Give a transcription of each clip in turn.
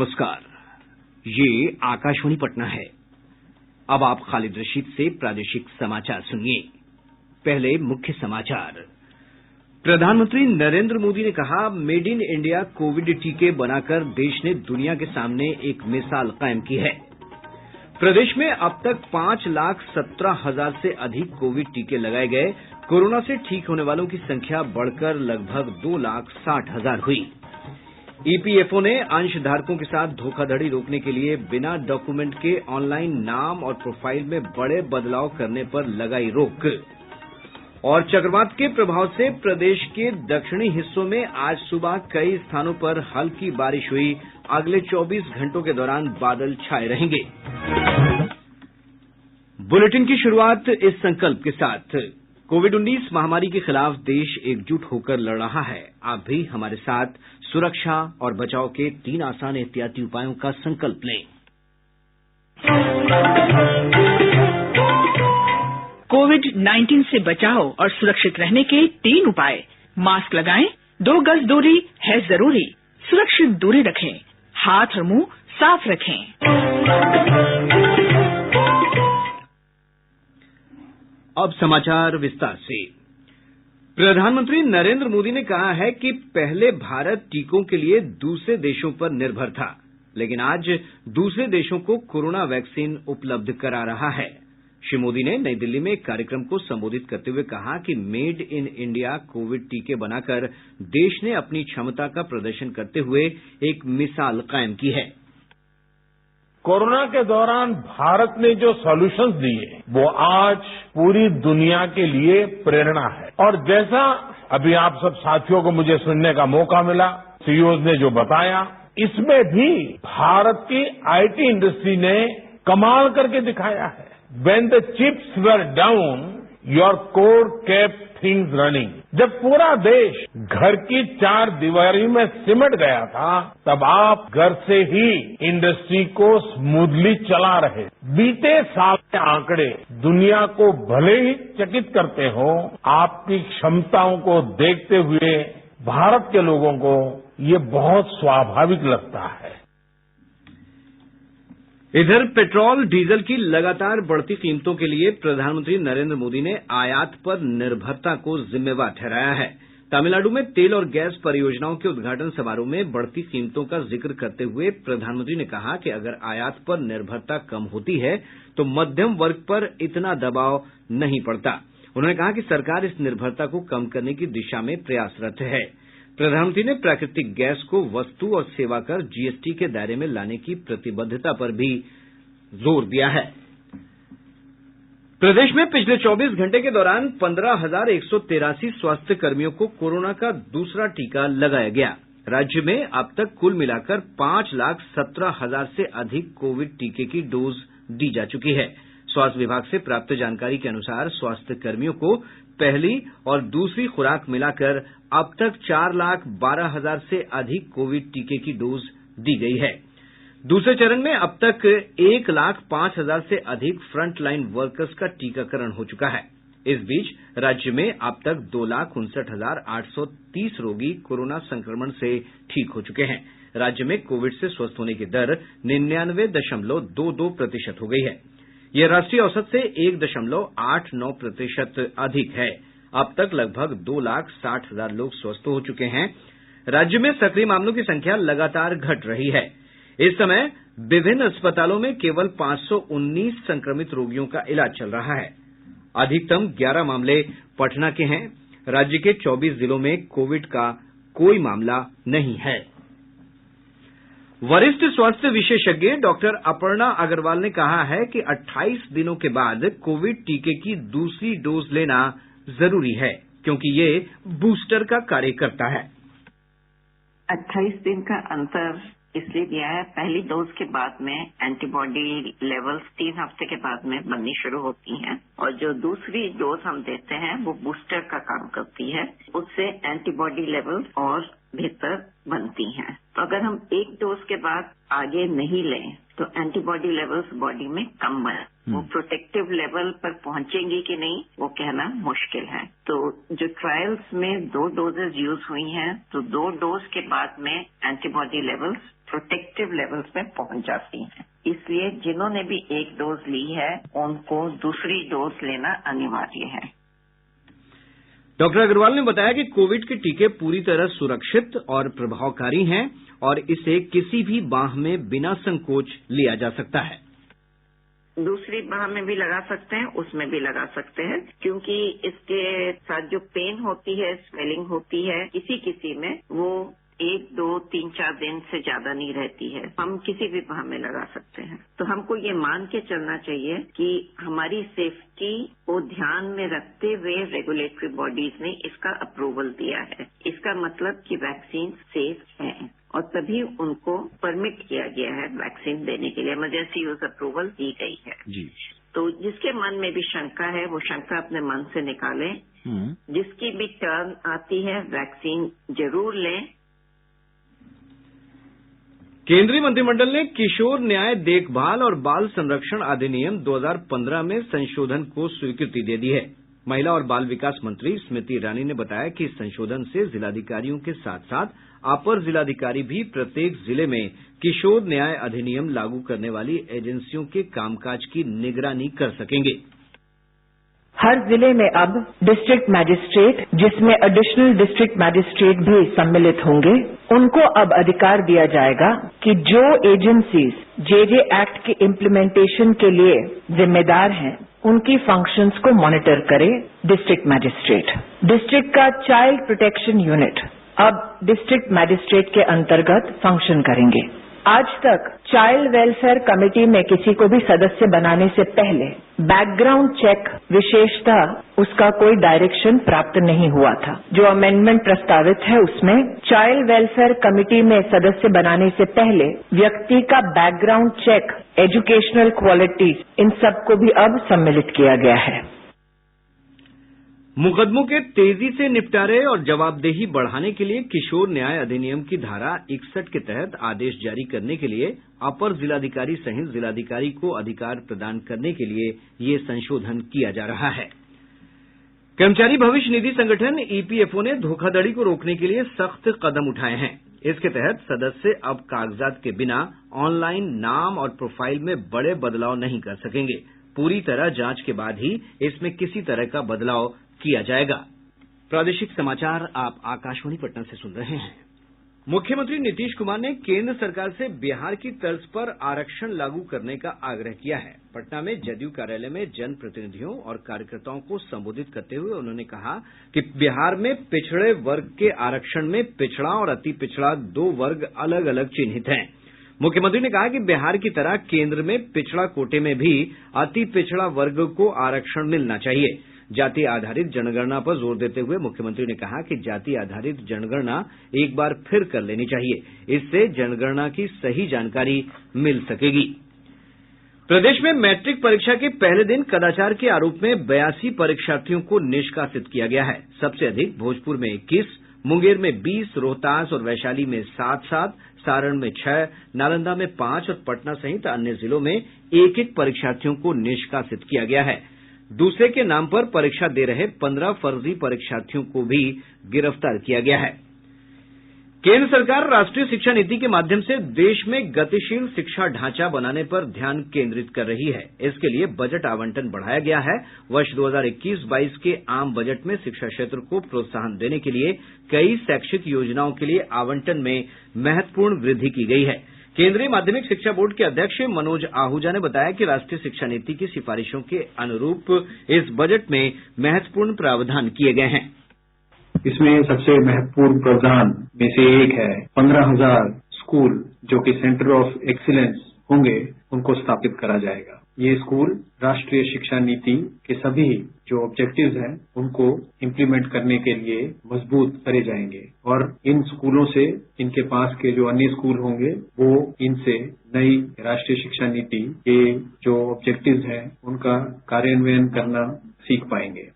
नमस्कार, ये आकाशवाणी पटना है। अब आप खालिद रशीद से प्रादेशिक समाचार सुनिए। पहले मुख्य समाचार। प्रधानमंत्री नरेंद्र मोदी ने कहा, मेड इन इंडिया कोविड टीके बनाकर देश ने दुनिया के सामने एक मिसाल कायम की है। प्रदेश में अब तक 5,17,000 से अधिक कोविड टीके लगाए गए। कोरोना से ठीक होने वालों की संख्या बढ़कर लगभग 2,60,000 हुई। ईपीएफओ ने अंशधारकों के साथ धोखाधड़ी रोकने के लिए बिना डॉक्यूमेंट के ऑनलाइन नाम और प्रोफाइल में बड़े बदलाव करने पर लगाई रोक। और चक्रवात के प्रभाव से प्रदेश के दक्षिणी हिस्सों में आज सुबह कई स्थानों पर हल्की बारिश हुई। अगले 24 घंटों के दौरान बादल छाये रहेंगे। बुलेटिन की शुरुआत इस संकल्प के साथ। कोविड-19 महामारी के खिलाफ देश एकजुट होकर लड़ रहा है। आप भी हमारे साथ सुरक्षा और बचाव के 3 आसान एहतियाती उपायों का संकल्प लें। कोविड-19 से बचाव और सुरक्षित रहने के 3 उपाय। मास्क लगाएं, 2 गज दूरी है जरूरी, सुरक्षित दूरी रखें, हाथ और मुंह साफ रखें। अब समाचार विस्तार से। प्रधानमंत्री नरेंद्र मोदी ने कहा है कि पहले भारत टीकों के लिए दूसरे देशों पर निर्भर था, लेकिन आज दूसरे देशों को कोरोना वैक्सीन उपलब्ध करा रहा है। श्री मोदी ने नई दिल्ली में एक कार्यक्रम को संबोधित करते हुए कहा कि मेड इन इंडिया कोविड टीके बनाकर देश ने अपनी क्षमता का प्रदर्शन करते हुए एक मिसाल कायम की है। कोरोना के दौरान भारत ने जो सॉल्यूशंस दिए वो आज पूरी दुनिया के लिए प्रेरणा है। और जैसा अभी आप सब साथियों को मुझे सुनने का मौका मिला, सीईओज ने जो बताया, इसमें भी भारत की आईटी इंडस्ट्री ने कमाल करके दिखाया है। When the chips were down, your core kept things running. जब पूरा देश घर की 4 दीवारी में सिमट गया था, तब आप घर से ही इंडस्ट्री को स्मूथली चला रहे। बीते साल के आंकड़े दुनिया को भले ही चकित करते हो, आपकी क्षमताओं को देखते हुए भारत के लोगों को ये बहुत स्वाभाविक लगता है। इधर पेट्रोल डीजल की लगातार बढ़ती कीमतों के लिए प्रधानमंत्री नरेंद्र मोदी ने आयात पर निर्भरता को जिम्मेवार ठहराया है। तमिलनाडु में तेल और गैस परियोजनाओं के उद्घाटन समारोह में बढ़ती कीमतों का जिक्र करते हुए प्रधानमंत्री ने कहा कि अगर आयात पर निर्भरता कम होती है तो मध्यम वर्ग पर इतना दबाव नहीं पड़ता। उन्होंने कहा कि सरकार इस निर्भरता को कम करने की दिशा में प्रयासरत है। प्रधानमंत्री ने प्राकृतिक गैस को वस्तु और सेवा कर जीएसटी के दायरे में लाने की प्रतिबद्धता पर भी जोर दिया है। प्रदेश में पिछले 24 घंटे के दौरान 15,183 स्वास्थ्य कर्मियों को कोरोना का दूसरा टीका लगाया गया। राज्य में अब तक कुल मिलाकर 5,17,000 से अधिक कोविड टीके की डोज दी जा चुकी है। स्वास्थ्य विभाग से प्राप्त जानकारी के अनुसार स्वास्थ्य कर्मियों को पहली और दूसरी खुराक मिलाकर अब तक 4,12,000 से अधिक कोविड टीके की डोज दी गई है। दूसरे चरण में अब तक 1,05,000 से अधिक फ्रंट लाइन वर्कर्स का टीकाकरण हो चुका है। इस बीच राज्य में अब तक 2,59,830 रोगी कोरोना संक्रमण से ठीक हो चुके हैं। राज्य में कोविड से स्वस्थ होने की दर 99.22% हो गई है। यह राष्ट्रीय औसत से 1.89% अधिक है। अब तक लगभग 2,60,000 लोग स्वस्थ हो चुके हैं। राज्य में सक्रिय मामलों की संख्या लगातार घट रही है। इस समय विभिन्न अस्पतालों में केवल 519 संक्रमित रोगियों का इलाज चल रहा है। अधिकतम 11 मामले पटना के हैं। राज्य के 24 जिलों में कोविड का कोई मामला नहीं है। वरिष्ठ स्वास्थ्य विशेषज्ञ डॉक्टर अपर्णा अग्रवाल ने कहा है कि 28 दिनों के बाद कोविड टीके की दूसरी डोज लेना जरूरी है, क्योंकि ये बूस्टर का कार्य करता है। 28 दिन का अंतर इसलिए दिया है, पहली डोज के बाद में एंटीबॉडी लेवल्स 3 हफ्ते के बाद में बननी शुरू होती हैं, और जो दूसरी डोज हम देते हैं वो बूस्टर का काम करती है। उससे एंटीबॉडी लेवल और बेहतर बनती हैं। तो अगर हम एक डोज के बाद आगे नहीं लें तो एंटीबॉडी लेवल्स बॉडी में कम बने। वो प्रोटेक्टिव लेवल पर पहुंचेंगे कि नहीं वो कहना मुश्किल है। तो जो ट्रायल्स में 2 डोजेज यूज हुई हैं तो 2 डोज के बाद में एंटीबॉडी लेवल्स प्रोटेक्टिव लेवल्स पे पहुंच जाती हैं। इसलिए जिन्होंने भी 1 डोज ली है उनको दूसरी डोज लेना अनिवार्य है। डॉक्टर अग्रवाल ने बताया कि कोविड के टीके पूरी तरह सुरक्षित और प्रभावकारी हैं और इसे किसी भी बाह में बिना संकोच लिया जा सकता है। दूसरी बाह में भी लगा सकते हैं, उसमें भी लगा सकते हैं, क्योंकि इसके साथ जो पेन होती है, स्वेलिंग होती है, किसी में वो 1, 2, 3, 4 दिन से ज्यादा नहीं रहती है। हम किसी भी बाह में लगा सकते हैं। तो हमको ये मान के चलना चाहिए कि हमारी सेफ्टी को ध्यान में रखते हुए रेगुलेटरी बॉडीज ने इसका अप्रूवल दिया है। इसका मतलब कि वैक्सीन सेफ है और तभी उनको परमिट किया गया है वैक्सीन देने के लिए, इमरजेंसी यूज अप्रूवल दी गई है जी। तो जिसके मन में भी शंका है वो शंका अपने मन से निकालें। जिसकी भी टर्न आती है वैक्सीन जरूर लें। केंद्रीय मंत्रिमंडल ने किशोर न्याय देखभाल और बाल संरक्षण अधिनियम 2015 में संशोधन को स्वीकृति दे दी है। महिला और बाल विकास मंत्री स्मृति ईरानी ने बताया कि इस संशोधन से जिलाधिकारियों के साथ साथ अपर जिलाधिकारी भी प्रत्येक जिले में किशोर न्याय अधिनियम लागू करने वाली एजेंसियों के कामकाज की निगरानी कर सकेंगे। हर जिले में अब डिस्ट्रिक्ट मैजिस्ट्रेट, जिसमें एडिशनल डिस्ट्रिक्ट मैजिस्ट्रेट भी सम्मिलित होंगे, उनको अब अधिकार दिया जाएगा कि जो एजेंसीज जेजे एक्ट के इम्प्लीमेंटेशन के लिए जिम्मेदार हैं उनकी फंक्शंस को मॉनिटर करे डिस्ट्रिक्ट मैजिस्ट्रेट। डिस्ट्रिक्ट का चाइल्ड प्रोटेक्शन यूनिट अब डिस्ट्रिक्ट मैजिस्ट्रेट के अंतर्गत फंक्शन करेंगे। आज तक चाइल्ड वेलफेयर कमेटी में किसी को भी सदस्य बनाने से पहले बैकग्राउंड चेक विशेषतः उसका कोई डायरेक्शन प्राप्त नहीं हुआ था। जो अमेंडमेंट प्रस्तावित है उसमें चाइल्ड वेलफेयर कमेटी में सदस्य बनाने से पहले व्यक्ति का बैकग्राउंड चेक, एजुकेशनल क्वालिटीज, इन सबको भी अब सम्मिलित किया गया है। मुकदमों के तेजी से निपटारे और जवाबदेही बढ़ाने के लिए किशोर न्याय अधिनियम की धारा 61 के तहत आदेश जारी करने के लिए अपर जिलाधिकारी सहित जिलाधिकारी को अधिकार प्रदान करने के लिए ये संशोधन किया जा रहा है। कर्मचारी भविष्य निधि संगठन ईपीएफओ ने धोखाधड़ी को रोकने के लिए सख्त कदम उठाए हैं। इसके तहत सदस्य अब कागजात के बिना ऑनलाइन नाम और प्रोफाइल में बड़े बदलाव नहीं कर सकेंगे। पूरी तरह जांच के बाद ही इसमें किसी तरह का बदलाव किया जाएगा। प्रादेशिक समाचार आप आकाशवाणी पटना से सुन रहे हैं। मुख्यमंत्री नीतीश कुमार ने केंद्र सरकार से बिहार की तर्ज पर आरक्षण लागू करने का आग्रह किया है। पटना में जदयू कार्यालय में जनप्रतिनिधियों और कार्यकर्ताओं को संबोधित करते हुए उन्होंने कहा कि बिहार में पिछड़े वर्ग के आरक्षण में पिछड़ा और अति पिछड़ा 2 वर्ग अलग अलग चिन्हित हैं। मुख्यमंत्री ने कहा कि बिहार की तरह केंद्र में पिछड़ा कोटे में भी अति पिछड़ा वर्ग को आरक्षण मिलना चाहिए। जाति आधारित जनगणना पर जोर देते हुए मुख्यमंत्री ने कहा कि जाति आधारित जनगणना एक बार फिर कर लेनी चाहिए। इससे जनगणना की सही जानकारी मिल सकेगी। प्रदेश में मैट्रिक परीक्षा के पहले दिन कदाचार के आरोप में 82 परीक्षार्थियों को निष्कासित किया गया है। सबसे अधिक भोजपुर में 21, मुंगेर में 20, रोहतास और वैशाली में 7-7, सारण में 6, नालंदा में 5 और पटना सहित अन्य जिलों में 1-1 परीक्षार्थियों को निष्कासित किया गया है। दूसरे के नाम पर परीक्षा दे रहे 15 फर्जी परीक्षार्थियों को भी गिरफ्तार किया गया है। केंद्र सरकार राष्ट्रीय शिक्षा नीति के माध्यम से देश में गतिशील शिक्षा ढांचा बनाने पर ध्यान केंद्रित कर रही है। इसके लिए बजट आवंटन बढ़ाया गया है। वर्ष 2021-22 के आम बजट में शिक्षा क्षेत्र को प्रोत्साहन देने के लिए कई शैक्षिक योजनाओं के लिए आवंटन में महत्वपूर्ण वृद्धि की गई है। केंद्रीय माध्यमिक शिक्षा बोर्ड के अध्यक्ष मनोज आहूजा ने बताया कि राष्ट्रीय शिक्षा नीति की सिफारिशों के अनुरूप इस बजट में महत्वपूर्ण प्रावधान किए गए हैं। इसमें सबसे महत्वपूर्ण प्रावधान में से एक है 15,000 स्कूल जो कि सेंटर ऑफ एक्सीलेंस होंगे उनको स्थापित करा जाएगा। ये स्कूल राष्ट्रीय शिक्षा नीति के सभी जो ऑब्जेक्टिव्स हैं उनको इम्प्लीमेंट करने के लिए मजबूत करे जाएंगे और इन स्कूलों से इनके पास के जो अन्य स्कूल होंगे वो इनसे नई राष्ट्रीय शिक्षा नीति के जो ऑब्जेक्टिव्स हैं उनका कार्यान्वयन करना सीख पाएंगे।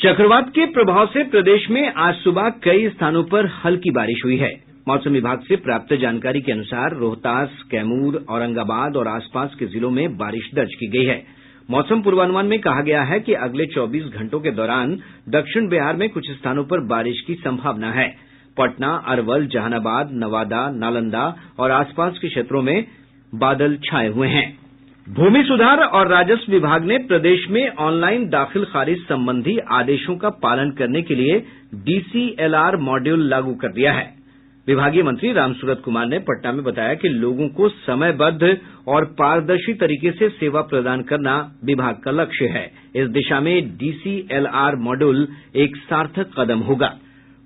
चक्रवात के प्रभाव से प्रदेश में आज सुबह कई स्थानों पर हल्की बारिश हुई है। मौसम विभाग से प्राप्त जानकारी के अनुसार रोहतास, कैमूर, औरंगाबाद और आसपास के जिलों में बारिश दर्ज की गई है। मौसम पूर्वानुमान में कहा गया है कि अगले 24 घंटों के दौरान दक्षिण बिहार में कुछ स्थानों पर बारिश की संभावना है। पटना, अरवल, जहानाबाद, नवादा, नालंदा और आसपास के क्षेत्रों में बादल छाये हुए हैं। भूमि सुधार और राजस्व विभाग ने प्रदेश में ऑनलाइन दाखिल खारिज संबंधी आदेशों का पालन करने के लिए DCLR मॉड्यूल लागू कर दिया है। विभागीय मंत्री रामसूरत कुमार ने पटना में बताया कि लोगों को समयबद्ध और पारदर्शी तरीके से सेवा प्रदान करना विभाग का लक्ष्य है। इस दिशा में DCLR मॉड्यूल एक सार्थक कदम होगा।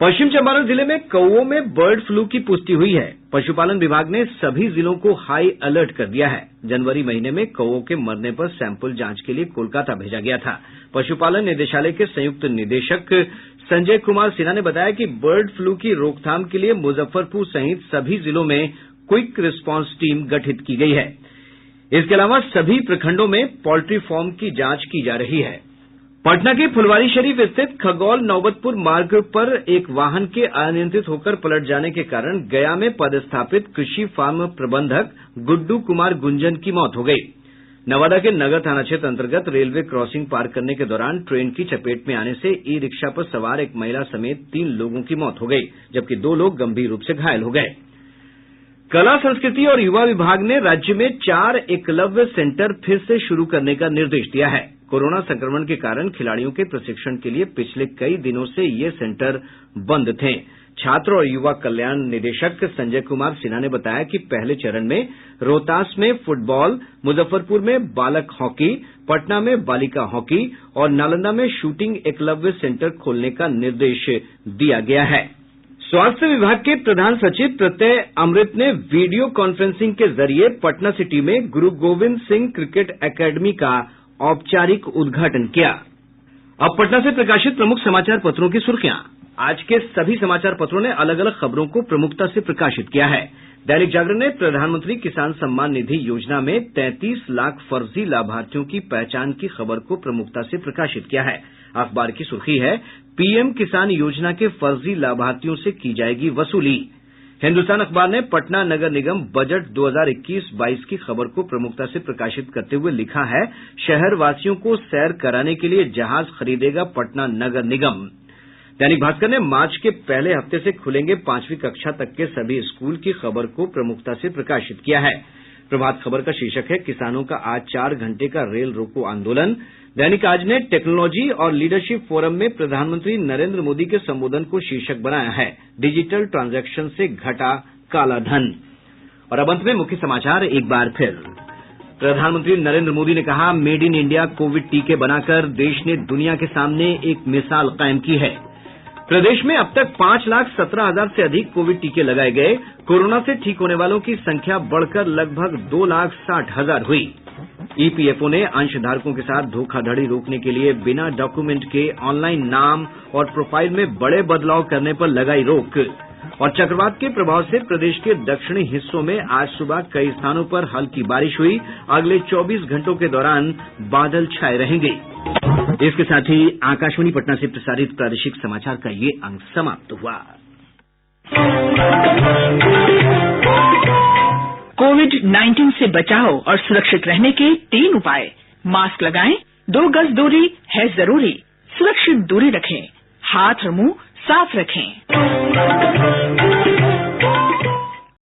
पश्चिम चंपारण जिले में कौओं में बर्ड फ्लू की पुष्टि हुई है। पशुपालन विभाग ने सभी जिलों को हाई अलर्ट कर दिया है। जनवरी महीने में कौओं के मरने पर सैंपल जांच के लिए कोलकाता भेजा गया था। पशुपालन निदेशालय के संयुक्त निदेशक संजय कुमार सिन्हा ने बताया कि बर्ड फ्लू की रोकथाम के लिए मुजफ्फरपुर सहित सभी जिलों में क्विक रिस्पांस टीम गठित की गई है। इसके अलावा सभी प्रखंडों में पोल्ट्री फार्म की जांच की जा रही है। पटना के फुलवारीशरीफ स्थित खगौल नौबतपुर मार्ग पर एक वाहन के अनियंत्रित होकर पलट जाने के कारण गया में पदस्थापित कृषि फार्म प्रबंधक गुड्डू कुमार गुंजन की मौत हो गई। नवादा के नगर थाना क्षेत्र अंतर्गत रेलवे क्रॉसिंग पार करने के दौरान ट्रेन की चपेट में आने से ई रिक्शा पर सवार एक महिला समेत 3 लोगों की मौत हो गई, जबकि 2 लोग गंभीर रूप से घायल हो गए। कला, संस्कृति और युवा विभाग ने राज्य में 4 एकलव्य सेंटर फिर से शुरू करने का निर्देश दिया है। कोरोना संक्रमण के कारण खिलाड़ियों के प्रशिक्षण के लिए पिछले कई दिनों से ये सेंटर बंद थे। छात्र और युवा कल्याण निदेशक संजय कुमार सिन्हा ने बताया कि पहले चरण में रोहतास में फुटबॉल, मुजफ्फरपुर में बालक हॉकी, पटना में बालिका हॉकी और नालंदा में शूटिंग एकलव्य सेंटर खोलने का निर्देश दिया गया है। स्वास्थ्य विभाग के प्रधान सचिव प्रत्यय अमृत ने वीडियो कॉन्फ्रेंसिंग के जरिए पटना सिटी में गुरु गोविंद सिंह क्रिकेट एकेडमी का औपचारिक उद्घाटन किया। अब पटना से प्रकाशित प्रमुख समाचार पत्रों की सुर्खियां। आज के सभी समाचार पत्रों ने अलग अलग खबरों को प्रमुखता से प्रकाशित किया है। दैनिक जागरण ने प्रधानमंत्री किसान सम्मान निधि योजना में 33 लाख फर्जी लाभार्थियों की पहचान की खबर को प्रमुखता से प्रकाशित किया है। अखबार की सुर्खी है, पीएम किसान योजना के फर्जी लाभार्थियों से की जाएगी वसूली। हिन्दुस्तान अखबार ने पटना नगर निगम बजट 2021-22 की खबर को प्रमुखता से प्रकाशित करते हुए लिखा है, शहर वासियों को सैर कराने के लिए जहाज खरीदेगा पटना नगर निगम। दैनिक भास्कर ने मार्च के पहले हफ्ते से खुलेंगे 5वीं कक्षा तक के सभी स्कूल की खबर को प्रमुखता से प्रकाशित किया है। प्रभात खबर का शीर्षक है, किसानों का आज 4 घंटे का रेल रोको आंदोलन। दैनिक आज ने टेक्नोलॉजी और लीडरशिप फोरम में प्रधानमंत्री नरेंद्र मोदी के संबोधन को शीर्षक बनाया है, डिजिटल ट्रांजैक्शन से घटा काला धन। और अब अंत में मुख्य समाचार एक बार फिर। प्रधानमंत्री नरेंद्र मोदी ने कहा, मेड इन इंडिया कोविड टीके बनाकर देश ने दुनिया के सामने एक मिसाल कायम की है। प्रदेश में अब तक 5,17,000 से अधिक कोविड टीके लगाए गए। कोरोना से ठीक होने वालों की संख्या बढ़कर लगभग 2,60,000 हुई। ईपीएफओ ने अंशधारकों के साथ धोखाधड़ी रोकने के लिए बिना डॉक्यूमेंट के ऑनलाइन नाम और प्रोफाइल में बड़े बदलाव करने पर लगाई रोक। और चक्रवात के प्रभाव से प्रदेश के दक्षिणी हिस्सों में आज सुबह कई स्थानों पर हल्की बारिश हुई। अगले 24 घंटों के दौरान बादल छाए रहेंगे। इसके साथ ही आकाशवाणी पटना से प्रसारित प्रादेशिक समाचार का ये अंक समाप्त हुआ। कोविड-19 से बचाव और सुरक्षित रहने के 3 उपाय। मास्क लगाएं, 2 गज दूरी है जरूरी, सुरक्षित दूरी रखें, हाथ और मुंह साफ रखें।